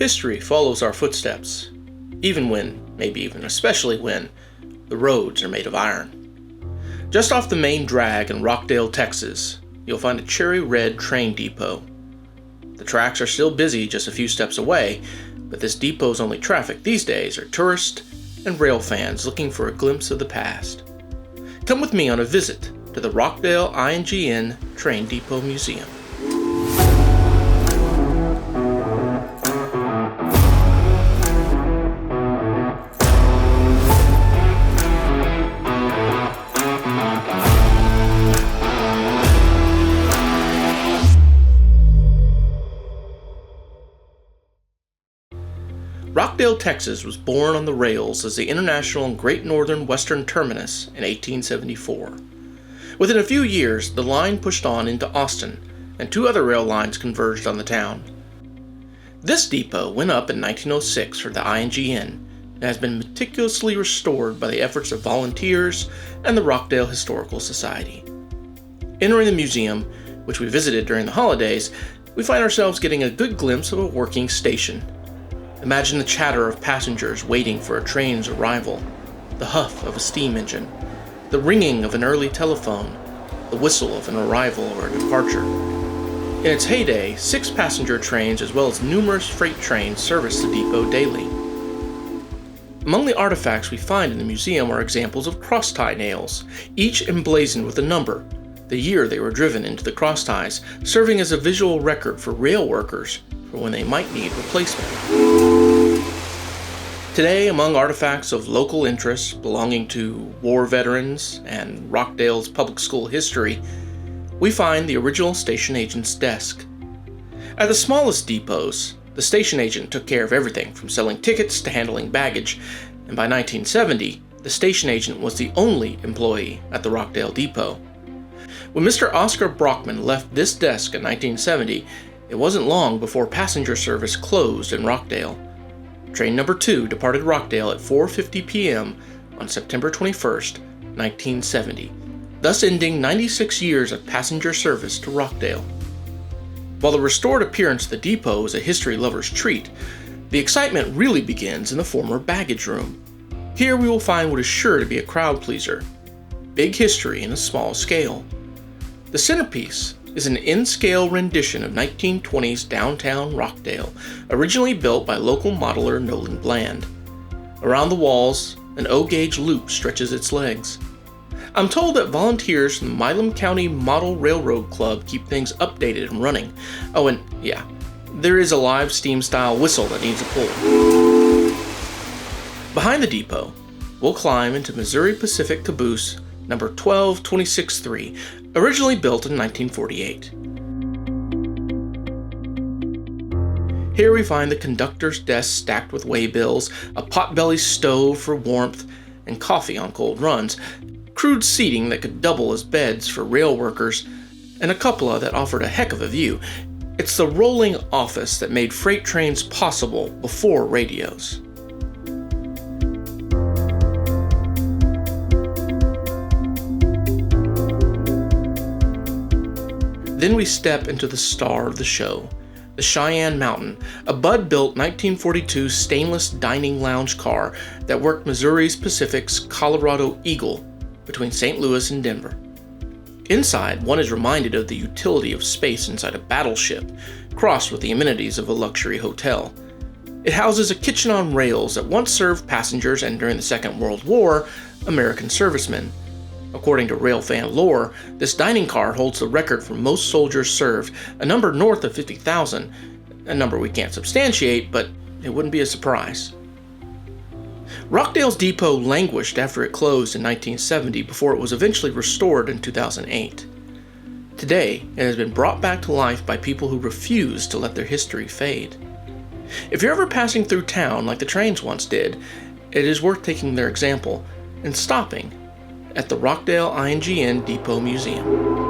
History follows our footsteps, even when, maybe even especially when, the roads are made of iron. Just off the main drag in Rockdale, Texas, you'll find a cherry red train depot. The tracks are still busy just a few steps away, but this depot's only traffic these days are tourists and rail fans looking for a glimpse of the past. Come with me on a visit to the Rockdale I&GN Train Depot Museum. Rockdale, Texas was born on the rails as the International and Great Northern Western Terminus in 1874. Within a few years, the line pushed on into Austin, and two other rail lines converged on the town. This depot went up in 1906 for the I&GN and has been meticulously restored by the efforts of volunteers and the Rockdale Historical Society. Entering the museum, which we visited during the holidays, we find ourselves getting a good glimpse of a working station. Imagine the chatter of passengers waiting for a train's arrival, the huff of a steam engine, the ringing of an early telephone, the whistle of an arrival or a departure. In its heyday, 6 passenger trains as well as numerous freight trains serviced the depot daily. Among the artifacts we find in the museum are examples of crosstie nails, each emblazoned with a number, the year they were driven into the crossties, serving as a visual record for rail workers for when they might need replacement. Today, among artifacts of local interest belonging to war veterans and Rockdale's public school history, we find the original station agent's desk. At the smallest depots, the station agent took care of everything from selling tickets to handling baggage, and by 1970, the station agent was the only employee at the Rockdale Depot. When Mr. Oscar Brockman left this desk in 1970, it wasn't long before passenger service closed in Rockdale. Train number 2 departed Rockdale at 4:50 p.m. on September 21st, 1970, thus ending 96 years of passenger service to Rockdale. While the restored appearance of the depot is a history lover's treat, the excitement really begins in the former baggage room. Here we will find what is sure to be a crowd pleaser: big history in a small scale. The centerpiece is an in-scale rendition of 1920s downtown Rockdale, originally built by local modeler Nolan Bland. Around the walls, an O-gauge loop stretches its legs. I'm told that volunteers from the Milam County Model Railroad Club keep things updated and running. Oh, and yeah, there is a live steam-style whistle that needs a pull. Behind the depot, we'll climb into Missouri Pacific caboose number 12263, originally built in 1948. Here we find the conductor's desk stacked with waybills, a potbelly stove for warmth, and coffee on cold runs, crude seating that could double as beds for rail workers, and a cupola that offered a heck of a view. It's the rolling office that made freight trains possible before radios. Then we step into the star of the show, the Cheyenne Mountain, a Bud-built 1942 stainless dining lounge car that worked Missouri Pacific's Colorado Eagle between St. Louis and Denver. Inside, one is reminded of the utility of space inside a battleship, crossed with the amenities of a luxury hotel. It houses a kitchen on rails that once served passengers and, during the Second World War, American servicemen. According to railfan lore, this dining car holds the record for most soldiers served, a number north of 50,000, a number we can't substantiate, but it wouldn't be a surprise. Rockdale's depot languished after it closed in 1970 before it was eventually restored in 2008. Today, it has been brought back to life by people who refuse to let their history fade. If you're ever passing through town like the trains once did, it is worth taking their example and stopping at the Rockdale I&GN Depot Museum.